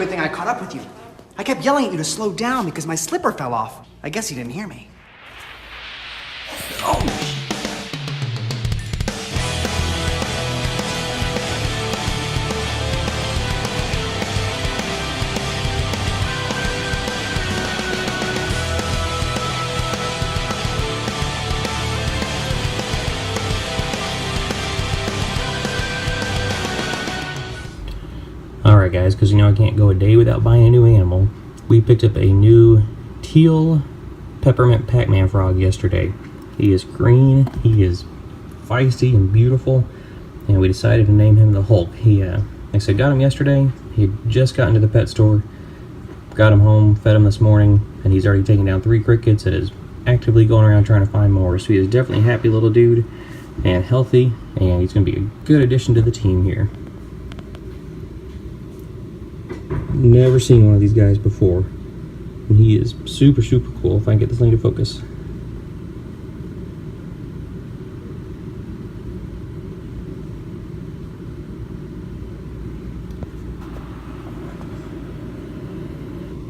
Good thing I caught up with you. I kept yelling at you to slow down because my slipper fell off. I guess you didn't hear me. Oh! Alright guys, because you know I can't go a day without buying a new animal. We picked up a new teal peppermint Pac-Man frog yesterday. He is green, he is feisty and beautiful, and we decided to name him the Hulk. He, like I said, got him yesterday. He had just gotten to the pet store, got him home, fed him this morning, and he's already taken down 3 crickets and is actively going around trying to find more. So he is definitely a happy little dude and healthy, and he's going to be a good addition to the team here. Never seen one of these guys before, and he is super cool. If I can get this thing to focus.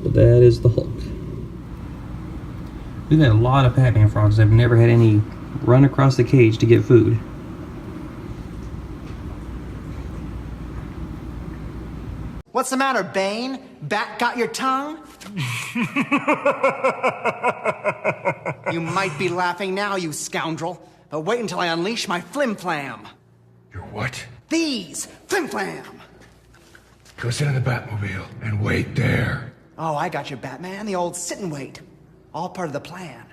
But that is the Hulk. We've had a lot of Pac-Man frogs. I've never had any run across the cage to get food. What's the matter, Bane? Bat got your tongue? You might be laughing now, you scoundrel, but wait until I unleash my flim-flam. Your what? These! Flim-flam! Go sit in the Batmobile and wait there. Oh, I got you, Batman. The old sit and wait. All part of the plan.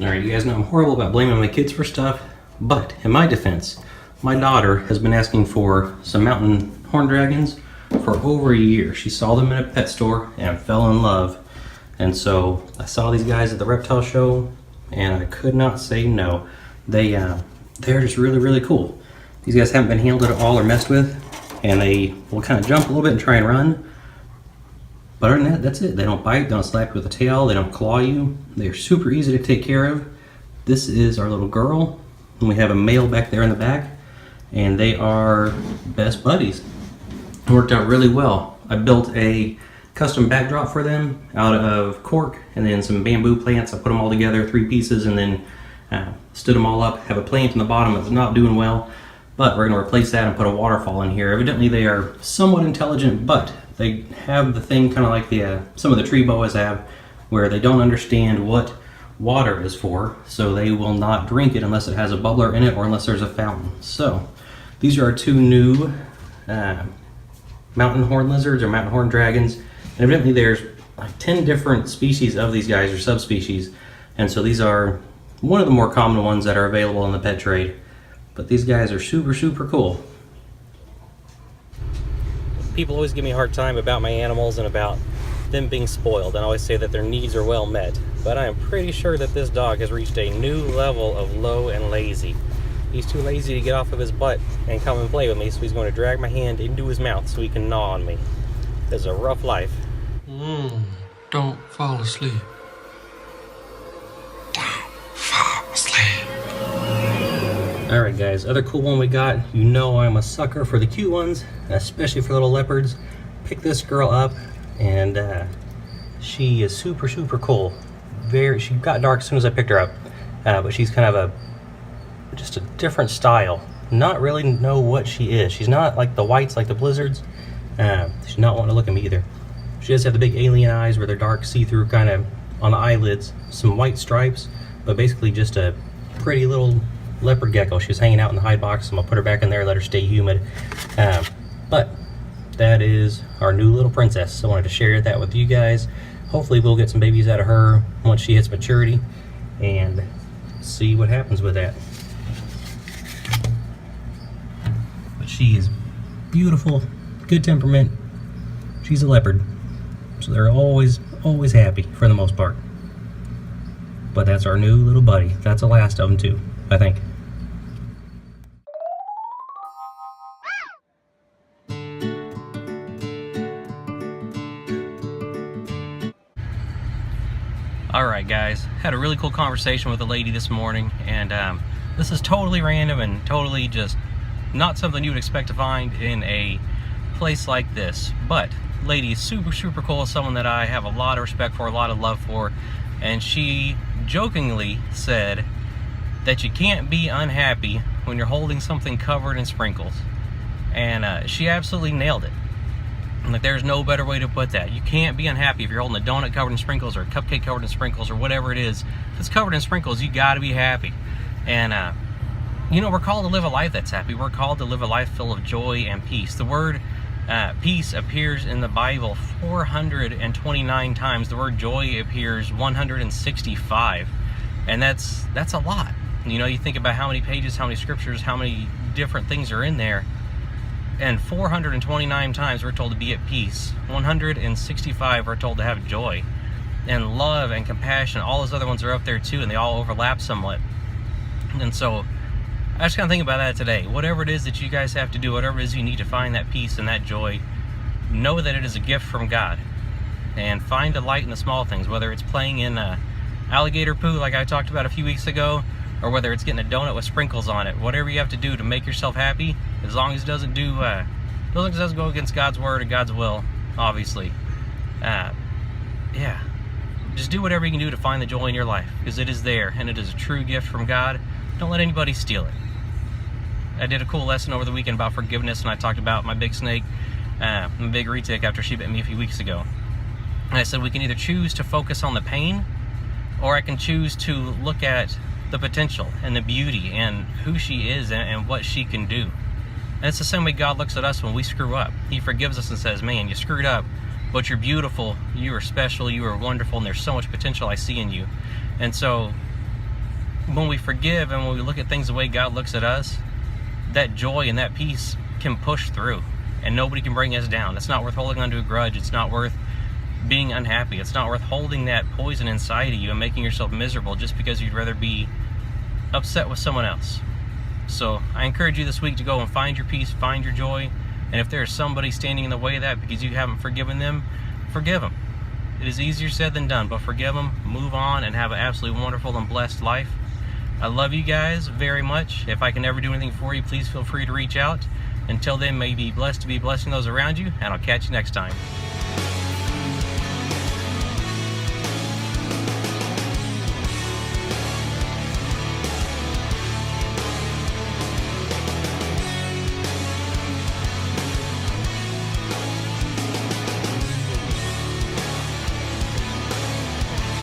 Alright, you guys know I'm horrible about blaming my kids for stuff, but in my defense, my daughter has been asking for some mountain horn dragons for over a year. She saw them in a pet store and fell in love. And so I saw these guys at the reptile show and I could not say no. They're just really cool. These guys haven't been handled at all or messed with, and they will kind of jump a little bit and try and run. But other than that, that's it. They don't bite, they don't slap you with a tail, they don't claw you. They're super easy to take care of. This is our little girl, and we have a male back there in the back. And they are best buddies. It worked out really well. I built a custom backdrop for them out of cork and then some bamboo plants. I put them all together, 3 pieces, and then stood them all up. Have a plant in the bottom that's not doing well, but we're going to replace that and put a waterfall in here. Evidently they are somewhat intelligent, but they have the thing kind of like the some of the tree boas have, where they don't understand what water is for, so they will not drink it unless it has a bubbler in it or unless there's a fountain. So these are our 2 new mountain horn lizards or mountain horn dragons, and evidently there's like 10 different species of these guys or subspecies, and so these are one of the more common ones that are available in the pet trade. But these guys are super cool. People always give me a hard time about my animals and about them being spoiled, and I always say that their needs are well met, but I am pretty sure that this dog has reached a new level of low and lazy. He's too lazy to get off of his butt and come and play with me, so he's going to drag my hand into his mouth so he can gnaw on me. It's a rough life. Don't fall asleep. Don't fall asleep. Alright guys, other cool one we got. You know I'm a sucker for the cute ones, especially for little leopards. Pick this girl up, and she is super cool. She got dark as soon as I picked her up, but she's kind of just a different style. Not really know what she is. She's not like the whites, like the blizzards. She's not wanting to look at me either. She does have the big alien eyes where they're dark, see-through kind of on the eyelids. Some white stripes, but basically just a pretty little leopard gecko. She was hanging out in the hide box. I'm gonna put her back in there, let her stay humid. But that is our new little princess. So I wanted to share that with you guys. Hopefully we'll get some babies out of her once she hits maturity and see what happens with that. But she is beautiful, good temperament. She's a leopard, so they're always happy for the most part. But that's our new little buddy. That's the last of them too, I think. Alright guys, had a really cool conversation with a lady this morning, and this is totally random and totally just not something you would expect to find in a place like this. But lady is super, super cool, someone that I have a lot of respect for, a lot of love for, and she jokingly said that you can't be unhappy when you're holding something covered in sprinkles. And she absolutely nailed it. Like, there's no better way to put that. You can't be unhappy if you're holding a donut covered in sprinkles or a cupcake covered in sprinkles or whatever it is. If it's covered in sprinkles, you got to be happy. And you know, we're called to live a life that's happy. We're called to live a life full of joy and peace. The word peace appears in the Bible 429 times. The word joy appears 165, and that's a lot. You know, you think about how many pages, how many scriptures, how many different things are in there, and 429 times we're told to be at peace. 165 we're told to have joy and love and compassion. All those other ones are up there too, and they all overlap somewhat. And so I just kind of think about that today. Whatever it is that you guys have to do, whatever it is you need to find that peace and that joy, know that it is a gift from God. And find delight in the small things, whether it's playing in alligator poo like I talked about a few weeks ago, or whether it's getting a donut with sprinkles on it. Whatever you have to do to make yourself happy, as long as it doesn't go against God's word or God's will, obviously. Yeah, just do whatever you can do to find the joy in your life, because it is there, and it is a true gift from God. Don't let anybody steal it. I did a cool lesson over the weekend about forgiveness, and I talked about my big snake, my big retic, after she bit me a few weeks ago. And I said we can either choose to focus on the pain, or I can choose to look at the potential and the beauty and who she is and what she can do. And it's the same way God looks at us when we screw up. He forgives us and says, man, you screwed up, but you're beautiful, you are special, you are wonderful, and there's so much potential I see in you. And so when we forgive and when we look at things the way God looks at us, that joy and that peace can push through, and nobody can bring us down. It's not worth holding onto a grudge. It's not worth being unhappy. It's not worth holding that poison inside of you and making yourself miserable just because you'd rather be upset with someone else. So I encourage you this week to go and find your peace, find your joy, and if there's somebody standing in the way of that because you haven't forgiven them, forgive them. It is easier said than done, but forgive them, move on, and have an absolutely wonderful and blessed life. I love you guys very much. If I can ever do anything for you, please feel free to reach out. Until then, may you be blessed to be blessing those around you, and I'll catch you next time.